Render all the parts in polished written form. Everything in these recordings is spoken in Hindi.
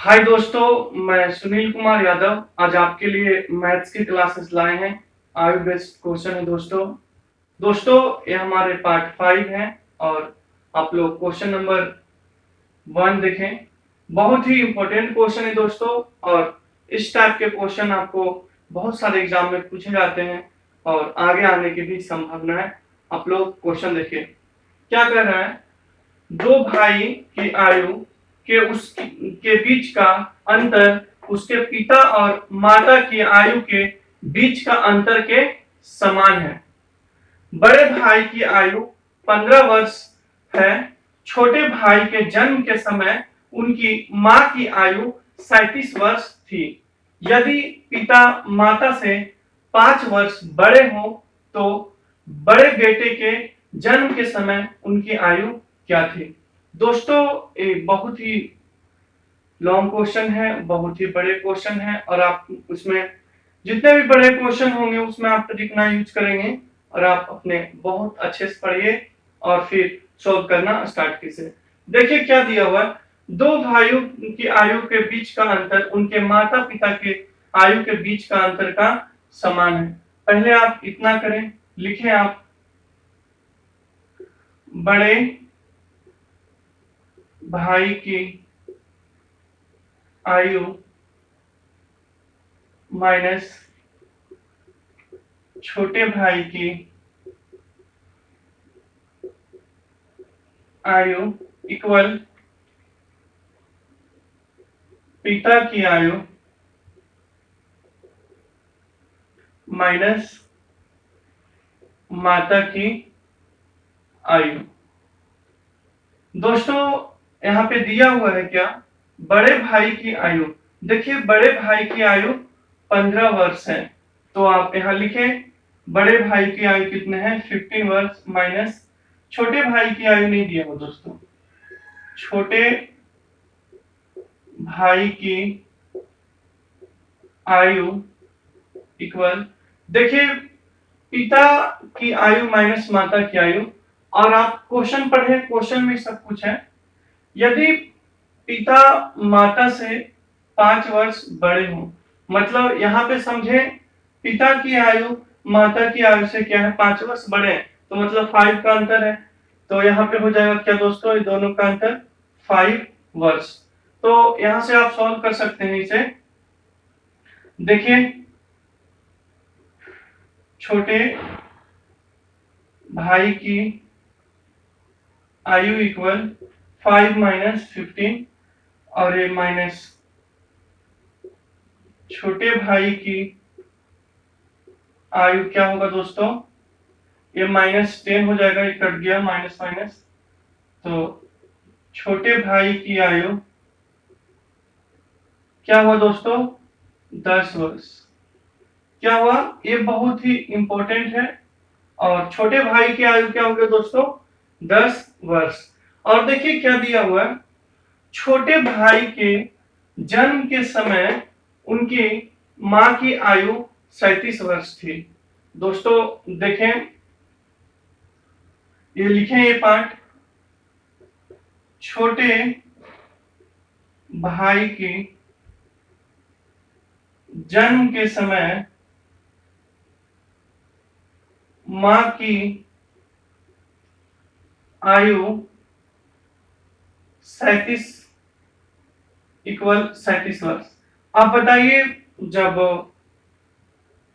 हाय दोस्तों, मैं सुनील कुमार यादव आज आपके लिए मैथ्स की क्लासेस लाए हैं। आयु बेस्ड क्वेश्चन है दोस्तों ये हमारे पार्ट 5 है और आप लोग क्वेश्चन नंबर 1 देखें। बहुत ही इंपॉर्टेंट क्वेश्चन है दोस्तों, और इस टाइप के क्वेश्चन आपको बहुत सारे एग्जाम में पूछे जाते हैं और आगे आने की भी संभावना है। आप लोग क्वेश्चन देखिए, क्या कह रहा है। दो भाई की आयु के बीच का अंतर उसके पिता और माता की आयु के बीच का अंतर के समान है। बड़े भाई की आयु 15 वर्ष है। छोटे भाई के जन्म के समय उनकी मां की आयु 37 वर्ष थी। यदि पिता माता से 5 वर्ष बड़े हो तो बड़े बेटे के जन्म के समय उनकी आयु क्या थी। दोस्तों एक बहुत ही लॉन्ग क्वेश्चन है, बहुत ही बड़े क्वेश्चन है, और आप उसमें जितने भी बड़े क्वेश्चन होंगे उसमें आप ट्रिक ना यूज करेंगे और आप अपने बहुत अच्छे से पढ़िए और फिर सॉल्व करना स्टार्ट कीजिए। देखिए क्या दिया हुआ है। दो भाइयों की आयु के बीच का अंतर उनके माता पिता के आयु के बीच का अंतर का समान है। पहले आप इतना करें, लिखें आप बड़े भाई की आयु माइनस छोटे भाई की आयु इक्वल पिता की आयु माइनस माता की आयु। दोस्तों यहाँ पे दिया हुआ है क्या, बड़े भाई की आयु। देखिए बड़े भाई की आयु 15 वर्ष है, तो आप यहाँ लिखें बड़े भाई की आयु कितने हैं 15 वर्ष माइनस छोटे भाई की आयु नहीं दिया हुआ दोस्तों, छोटे भाई की आयु इक्वल, देखिए पिता की आयु माइनस माता की आयु। और आप क्वेश्चन पढ़े, क्वेश्चन में सब कुछ है। यदि पिता माता से 5 वर्ष बड़े हो, मतलब यहाँ पे समझे पिता की आयु माता की आयु से क्या है 5 वर्ष बड़े हैं, तो मतलब 5 का अंतर है। तो यहाँ पे हो जाएगा क्या दोस्तों, ये दोनों का अंतर 5 वर्ष। तो यहाँ से आप सॉल्व कर सकते हैं इसे। देखिए छोटे भाई की आयु इक्वल 5 माइनस 15, और ये माइनस छोटे भाई की आयु क्या होगा दोस्तों, ये माइनस 10 हो जाएगा, ये कट गया माइनस माइनस, तो छोटे भाई की आयु क्या हुआ दोस्तों 10 वर्ष। क्या हुआ, ये बहुत ही इंपॉर्टेंट है। और छोटे भाई की आयु क्या हो गया दोस्तों 10 वर्ष। और देखिए क्या दिया हुआ है, छोटे भाई के जन्म के समय उनकी मां की आयु 37 वर्ष थी। दोस्तों देखें, ये लिखें ये पार्ट, छोटे भाई की जन्म के समय मां की आयु 37 इक्वल 37 वर्ष। आप बताइए, जब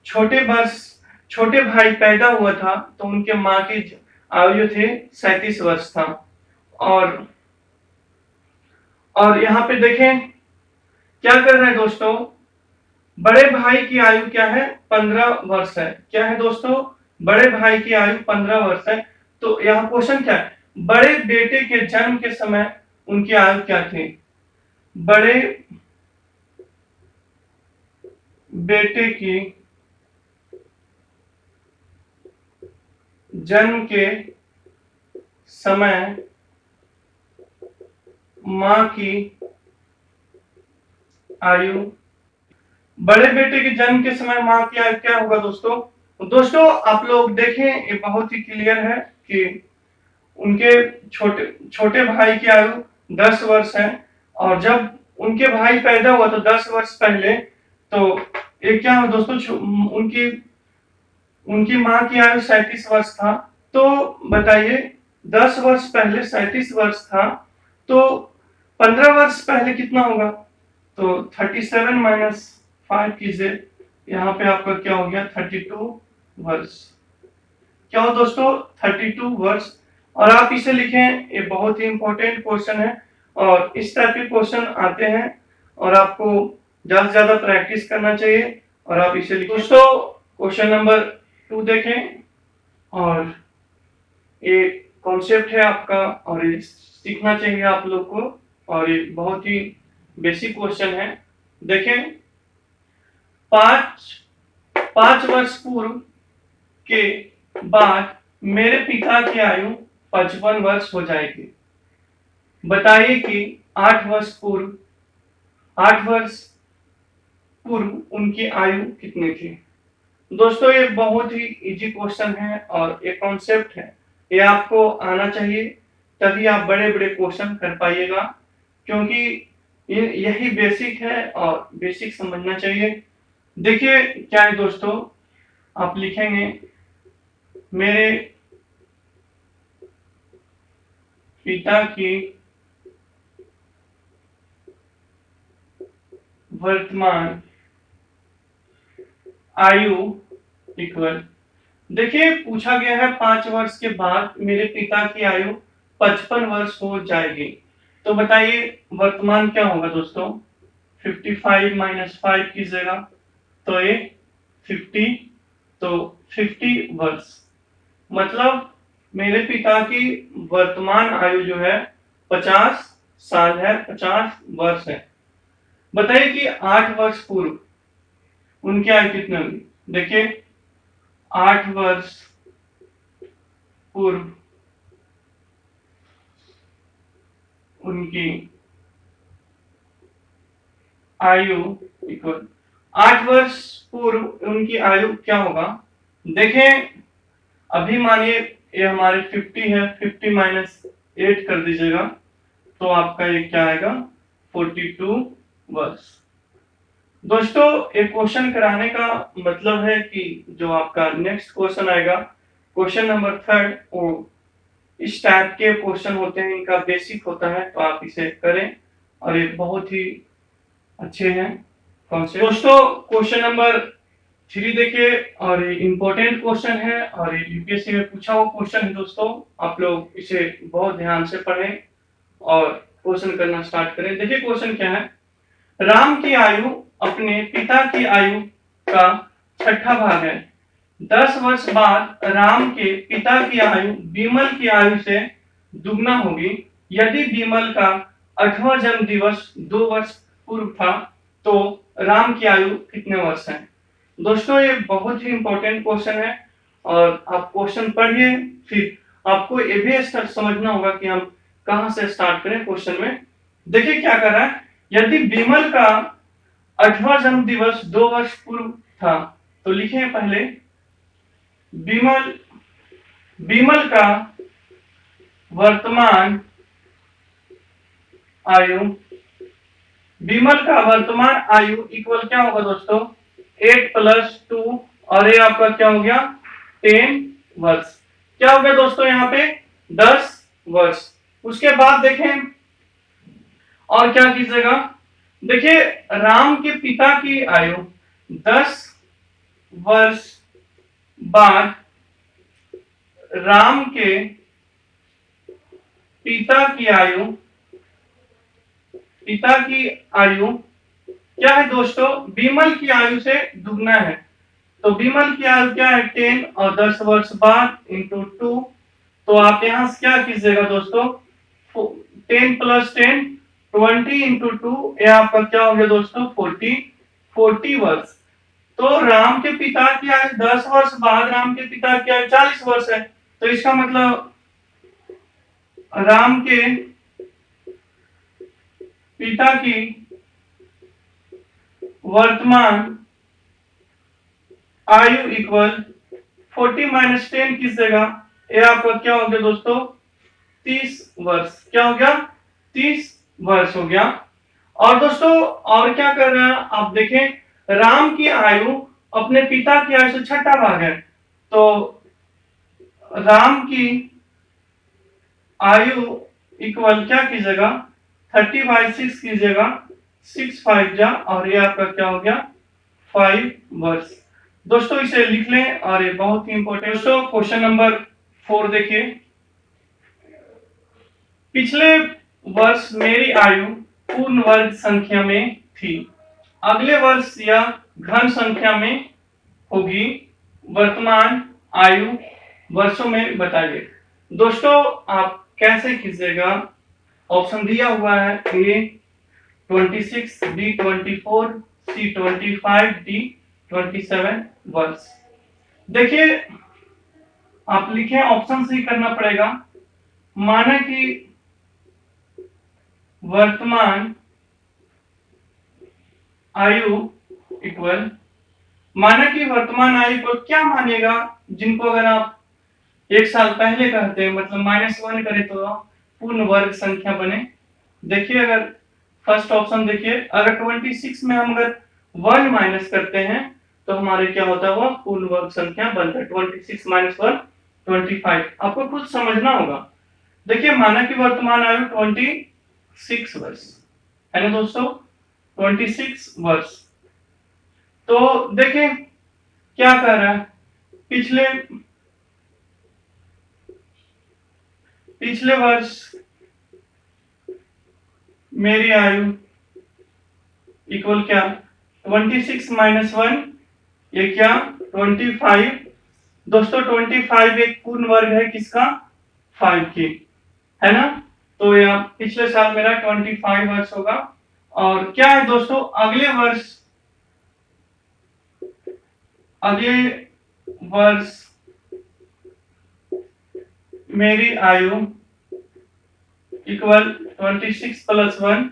छोटे भाई पैदा हुआ था तो उनके मां की आयु थे 37 वर्ष था। और यहाँ पे देखें क्या कर रहे हैं दोस्तों, बड़े भाई की आयु क्या है 15 वर्ष है। क्या है दोस्तों, बड़े भाई की आयु 15 वर्ष है। तो यहाँ क्वेश्चन क्या है, बड़े बेटे के जन्म के समय उनकी आयु क्या थी। बड़े बेटे की जन्म के समय मां की आयु, बड़े बेटे के जन्म के समय मां की आयु क्या होगा दोस्तों आप लोग देखें, ये बहुत ही क्लियर है कि उनके छोटे भाई की आयु 10 वर्ष है, और जब उनके भाई पैदा हुआ तो 10 वर्ष पहले, तो ये क्या है दोस्तों, उनकी उनकी माँ की आयु 37 वर्ष था। तो बताइए 10 वर्ष पहले 37 वर्ष था, तो 15 वर्ष पहले कितना होगा? तो 37 माइनस 5 कीजिए, यहाँ पे आपका क्या हो गया 32 वर्ष। क्या हो दोस्तों 32 वर्ष। और आप इसे लिखें, ये बहुत ही इंपॉर्टेंट क्वेश्चन है और इस टाइप के क्वेश्चन आते हैं और आपको ज्यादा से ज्यादा प्रैक्टिस करना चाहिए और आप इसे लिखें। दोस्तों क्वेश्चन नंबर 2 देखें, और ये कॉन्सेप्ट है आपका और ये सीखना चाहिए आप लोग को, और ये बहुत ही बेसिक क्वेश्चन है। देखें, 5 वर्ष पूर्व के बाद मेरे पिता की आयु 55 वर्ष हो जाएगी। बताइए कि 8 वर्ष पूर्व उनकी आयु कितनी थी? दोस्तों ये बहुत ही इजी क्वेश्चन है और ये कॉन्सेप्ट है, ये आपको आना चाहिए, तभी आप बड़े बड़े क्वेश्चन कर पाइएगा, क्योंकि यही बेसिक है और बेसिक समझना चाहिए। देखिए क्या है दोस्तों, आप लिखेंगे मेरे पिता की वर्तमान आयु इक्वल, देखिए पूछा गया है 5 वर्ष के बाद मेरे पिता की आयु 55 वर्ष हो जाएगी। तो बताइए वर्तमान क्या होगा दोस्तों, 55 माइनस 5 कीजिएगा तो ये 50, तो 50 वर्ष। मतलब मेरे पिता की वर्तमान आयु जो है 50 साल है, 50 वर्ष है। बताइए कि 8 वर्ष पूर्व उनकी आयु कितनी होगी? देखिए 8 वर्ष पूर्व उनकी आयु इक्वल, 8 वर्ष पूर्व उनकी आयु क्या होगा? देखें अभी मानिए ये हमारे 50 है, 50 माइनस 8 कर दीजिएगा तो आपका ये क्या आएगा 42 वर्ष। दोस्तों एक क्वेश्चन कराने का मतलब है कि जो आपका नेक्स्ट क्वेश्चन आएगा, क्वेश्चन नंबर 3, वो इस टाइप के क्वेश्चन होते हैं, इनका बेसिक होता है, तो आप इसे करें और ये बहुत ही अच्छे हैं कॉन्सेप्ट। दोस्तों क्वेश्चन नंबर 3 देखिए, और ये इंपॉर्टेंट क्वेश्चन है और ये यूपीएससी में पूछा हुआ क्वेश्चन है। दोस्तों आप लोग इसे बहुत ध्यान से पढ़ें और क्वेश्चन करना स्टार्ट करें। देखिए क्वेश्चन क्या है, राम की आयु अपने पिता की आयु का 6ठा भाग है। 10 वर्ष बाद राम के पिता की आयु बीमल की आयु से दुगना होगी। यदि बीमल का 8वां जन्म दिवस 2 वर्ष पूर्व था तो राम की आयु कितने वर्ष है? दोस्तों ये बहुत ही इंपॉर्टेंट क्वेश्चन है और आप क्वेश्चन पढ़िए, फिर आपको ये भी समझना होगा कि हम कहां से स्टार्ट करें क्वेश्चन में। देखिए क्या कर रहा है, यदि बीमल का 8वां जन्म दिवस 2 वर्ष पूर्व था तो लिखे पहले बीमल का वर्तमान आयु इक्वल क्या होगा दोस्तों 8 + 2, और ये आपका क्या हो गया 10 वर्ष। क्या हो गया दोस्तों यहाँ पे 10 वर्ष। उसके बाद देखें और क्या कीजिएगा, देखिए राम के पिता की आयु 10 वर्ष बाद राम के पिता की आयु क्या है दोस्तों, बीमल की आयु से दुगना है। तो बीमल की आयु क्या है 10, और 10 वर्ष बाद इंटू 2, तो आप यहां से क्या कीजिएगा दोस्तों 10 + 10 20 इंटू 2, ये आपका क्या हो गया दोस्तों 40 वर्ष। तो राम के पिता की आयु 10 वर्ष बाद राम के पिता की आयु 40 वर्ष है। तो इसका मतलब राम के पिता की वर्तमान आयु इक्वल 40 - 10 कीजिएगा, ये आपका क्या हो गया दोस्तों 30 वर्ष। क्या हो गया 30 वर्ष हो गया। और दोस्तों और क्या कर रहे हैं आप देखें, राम की आयु अपने पिता की आयु से छठा भाग है, तो राम की आयु इक्वल क्या कीजिएगा 30/6 कीजिएगा, 6 5 जा और ये आपका क्या हो गया 5 वर्ष। दोस्तों इसे लिख लें और ये बहुत ही इंपॉर्टेंट। दोस्तों क्वेश्चन नंबर 4 देखिए, पिछले वर्ष मेरी आयु पूर्ण वर्ग संख्या में थी, अगले वर्ष यह घन संख्या में होगी, वर्तमान आयु वर्षों में बताइए। दोस्तों आप कैसे कीजिएगा, ऑप्शन दिया हुआ है ए 26, बी 24, सी 25, डी 27 वर्ष। देखिए आप लिखे ऑप्शन से ही करना पड़ेगा। माना कि वर्तमान आयु इक्वल, माना कि वर्तमान आयु को क्या मानेगा, जिनको अगर आप एक साल पहले कहते हैं मतलब -1 करें तो पूर्ण वर्ग संख्या बने। देखिए अगर फर्स्ट ऑप्शन देखिए, अगर 26 में हम अगर 1 माइनस करते हैं तो हमारे क्या होता है वो पूर्ण वर्ग संख्या बनता है। 26 - 1 25। आपको कुछ समझना होगा। देखिए माना कि वर्तमान आयु 26 वर्ष है ना दोस्तों, 26 वर्ष। तो देखिए क्या कर रहा है, पिछले वर्ष मेरी आयु इक्वल क्या 26 - 1 ये क्या 25। दोस्तों 25 एक पूर्ण वर्ग है किसका 5 की, है ना। तो यह पिछले साल मेरा 25 वर्ष होगा। और क्या है दोस्तों अगले वर्ष मेरी आयु इक्वल 26 + 1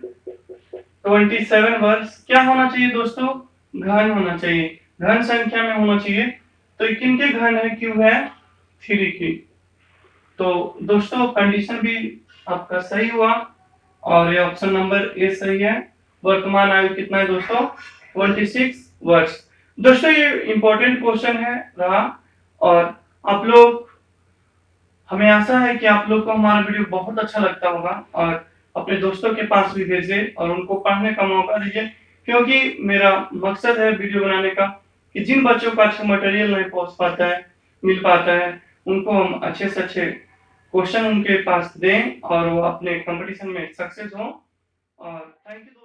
27 वर्ष। क्या होना चाहिए दोस्तों, घन होना चाहिए, घन संख्या में होना चाहिए। तो किनके घन है, क्यों है 3 की। तो दोस्तों कंडीशन भी आपका सही हुआ और ये ऑप्शन नंबर ए सही है। वर्तमान आयु कितना है दोस्तों 26 वर्ष। दोस्तों ये इंपॉर्टेंट क्वेश्चन है रहा और आप लोग, हमें आशा है कि आप लोग को हमारा वीडियो बहुत अच्छा लगता होगा और अपने दोस्तों के पास भी भेजें और उनको पढ़ने का मौका दीजिए, क्योंकि मेरा मकसद है वीडियो बनाने का कि जिन बच्चों को अच्छा मटेरियल नहीं पहुंच पाता है, मिल पाता है, उनको हम अच्छे से अच्छे क्वेश्चन उनके पास दें और वो अपने कंपटीशन में सक्सेस हों। और थैंक यू।